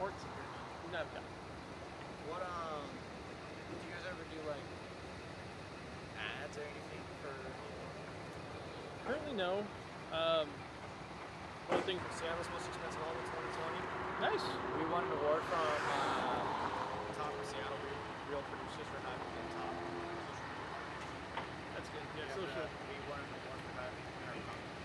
port security? No. What did you guys ever do like ads or anything for? Currently, no. One of the things. Seattle's most expensive home in 2020. Nice. We won an award from top of Seattle Real Producers for having been top. That's good. Yeah, Yeah, so should. we won an award for having our company.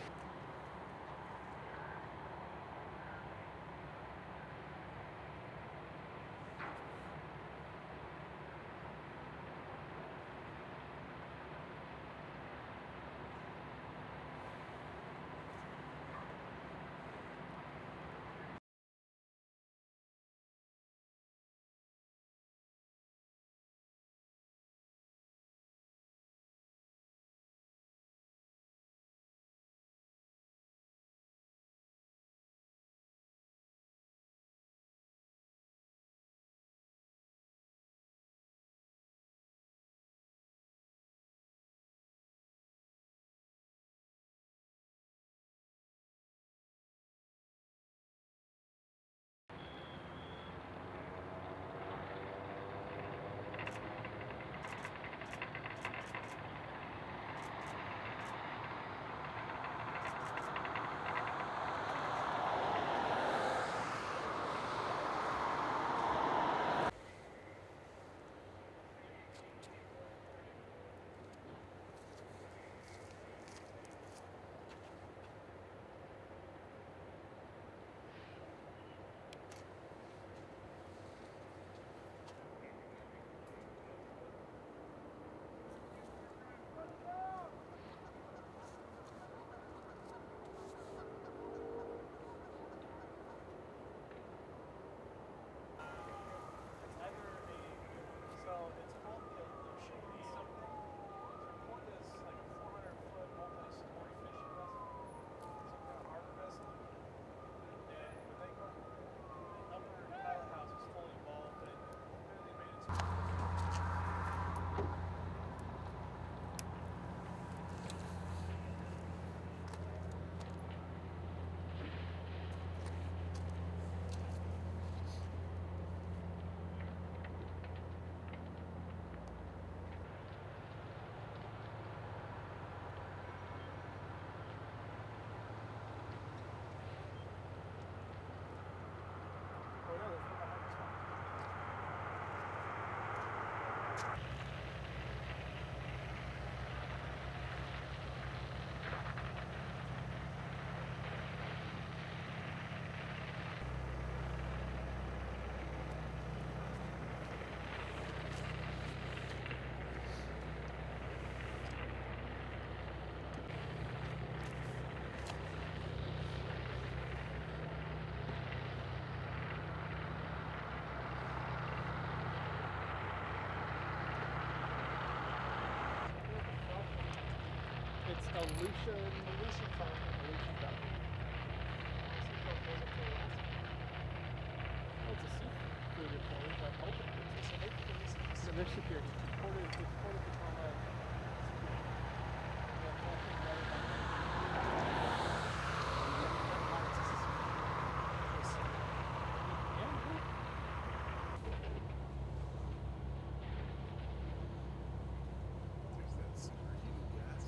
So it's called the Aluetian something. The port is like a 400-foot multi-story fishing vessel, some kind of harbor vessel. And when they go, the upper pilot house is fully involved, but it clearly made it to. Oh no, there's no behind this one. It's Aluetian Falcon. Aluetian Falcon. Well, it's a seafood employee, but ultimately it's a so their security. It's Port of Tacoma. There's that superheated gas.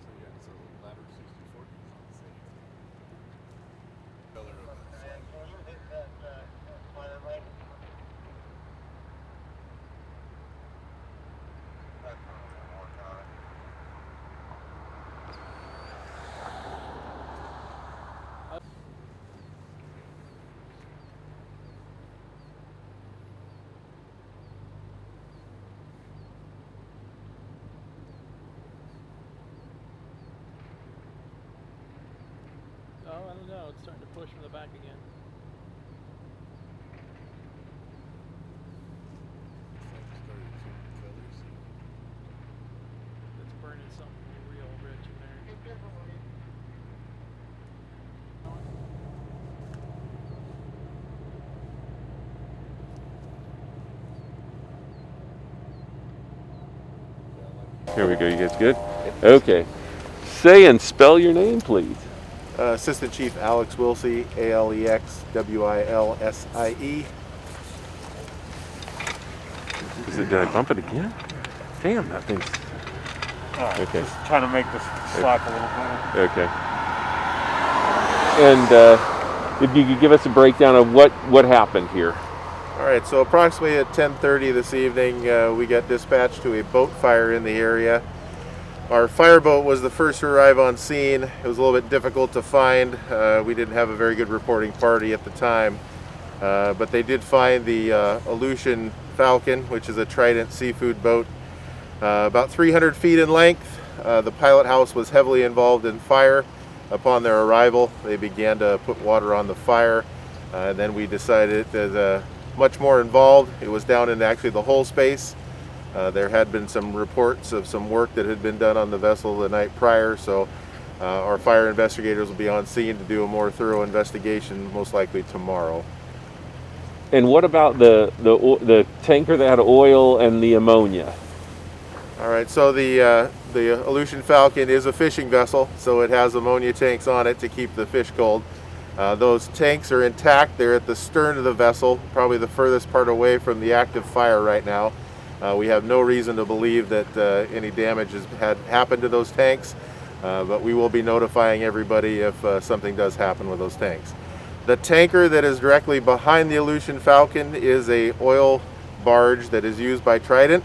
So yeah, it's a ladder 64 is on the same color of the flag. Oh, I don't know. It's starting to push from the back again. Flag started changing colors. It's burning something real rich in there. Yeah, like Here we go. You guys good? Okay. Say and spell your name, please. Assistant Chief Alex Wilsey, Alexwilsie. Did I bump it again? Damn, that thing's... Okay. Just trying to make this slap a little better. Okay. And if you could give us a breakdown of what happened here. All right, so approximately at 10:30 this evening, we got dispatched to a boat fire in the area. Our fireboat was the first to arrive on scene. It was a little bit difficult to find. We didn't have a very good reporting party at the time, but they did find the Aluetian Falcon, which is a Trident seafood boat, about 300 feet in length. The pilot house was heavily involved in fire. Upon their arrival, they began to put water on the fire. And then we decided that much more involved. It was down in actually the whole space. There had been some reports of some work that had been done on the vessel the night prior, so our fire investigators will be on scene to do a more thorough investigation, most likely tomorrow. And what about the tanker that had oil and the ammonia? All right, so the Aluetian Falcon is a fishing vessel, so it has ammonia tanks on it to keep the fish cold. Those tanks are intact. They're at the stern of the vessel, probably the furthest part away from the active fire right now. We have no reason to believe that any damage had happened to those tanks, but we will be notifying everybody if something does happen with those tanks. The tanker that is directly behind the Aluetian Falcon is a oil barge that is used by Trident.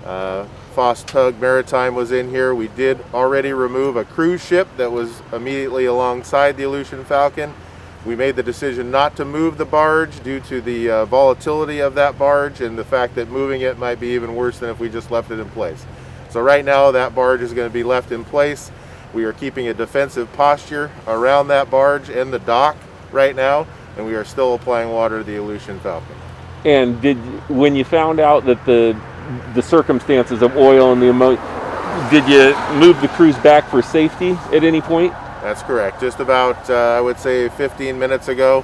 Foss Tug Maritime was in here. We did already remove a cruise ship that was immediately alongside the Aluetian Falcon. We made the decision not to move the barge due to the volatility of that barge and the fact that moving it might be even worse than if we just left it in place. So right now that barge is going to be left in place. We are keeping a defensive posture around that barge and the dock right now, and we are still applying water to the Aluetian Falcon. And when you found out that the circumstances of oil and the ammonia, did you move the crews back for safety at any point? That's correct. Just about, I would say 15 minutes ago,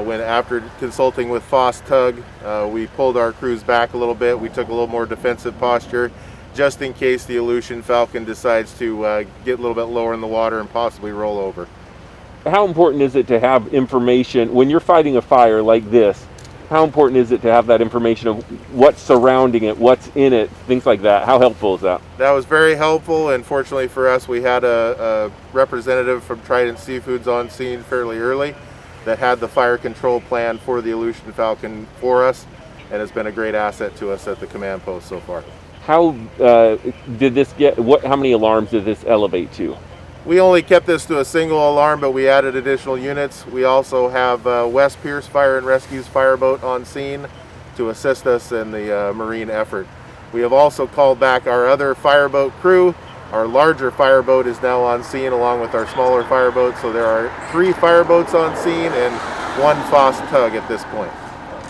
when after consulting with Foss Tug, we pulled our crews back a little bit. We took a little more defensive posture just in case the Aluetian Falcon decides to get a little bit lower in the water and possibly roll over. How important is it to have information when you're fighting a fire like this? How important is it to have that information of what's surrounding it, what's in it, things like that? How helpful is that? That was very helpful, and fortunately for us, we had a representative from Trident Seafoods on scene fairly early that had the fire control plan for the Aluetian Falcon for us, and has been a great asset to us at the command post so far. How did this how many alarms did this elevate to? We only kept this to a single alarm, but we added additional units. We also have West Pierce Fire and Rescue's fireboat on scene to assist us in the marine effort. We have also called back our other fireboat crew. Our larger fireboat is now on scene along with our smaller fireboat, so there are 3 fireboats on scene and 1 Foss Tug at this point.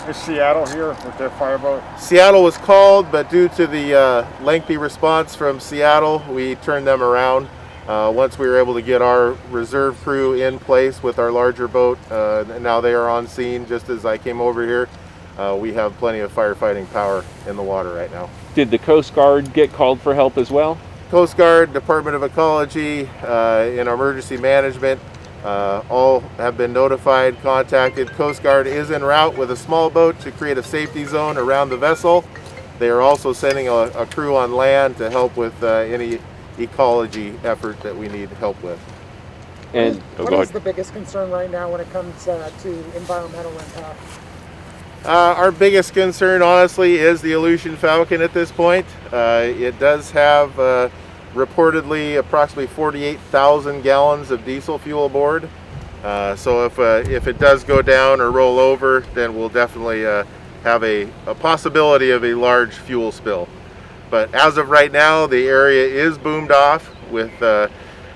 Is Seattle here with their fireboat? Seattle was called, but due to the lengthy response from Seattle, we turned them around. Once we were able to get our reserve crew in place with our larger boat, and now they are on scene just as I came over here. We have plenty of firefighting power in the water right now. Did the Coast Guard get called for help as well? Coast Guard, Department of Ecology, in emergency management, all have been notified, contacted. Coast Guard is en route with a small boat to create a safety zone around the vessel. They are also sending a crew on land to help with any ecology effort that we need help with. And what is the biggest concern right now when it comes to environmental impact? Our biggest concern, honestly, is the Aluetian Falcon at this point. It does have reportedly approximately 48,000 gallons of diesel fuel aboard. So if it does go down or roll over, then we'll definitely have a possibility of a large fuel spill. But as of right now, the area is boomed off with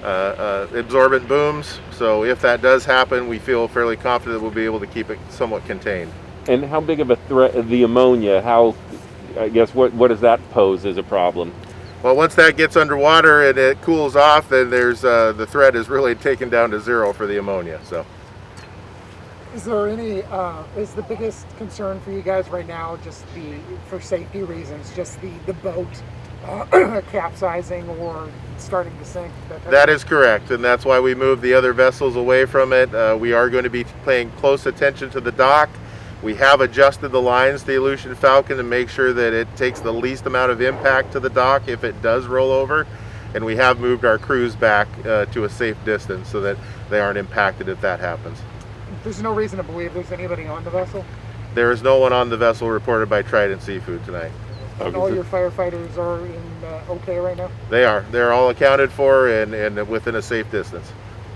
absorbent booms. So if that does happen, we feel fairly confident we'll be able to keep it somewhat contained. And how big of a threat, the ammonia, what does that pose as a problem? Well, once that gets underwater and it cools off, then there's the threat is really taken down to 0 for the ammonia. So. Is there any, is the biggest concern for you guys right now, just for safety reasons, just the boat capsizing or starting to sink. That is correct, and that's why we moved the other vessels away from it. We are going to be paying close attention to the dock. We have adjusted the lines to the Aluetian Falcon to make sure that it takes the least amount of impact to the dock if it does roll over, and we have moved our crews back to a safe distance so that they aren't impacted if that happens. There's no reason to believe there's anybody on the vessel. There is no one on the vessel reported by Trident Seafood tonight. And all your firefighters are in okay right now? They are. They're all accounted for and within a safe distance.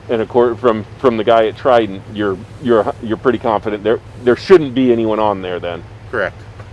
And from the guy at Trident, you're pretty confident there shouldn't be anyone on there then. Correct.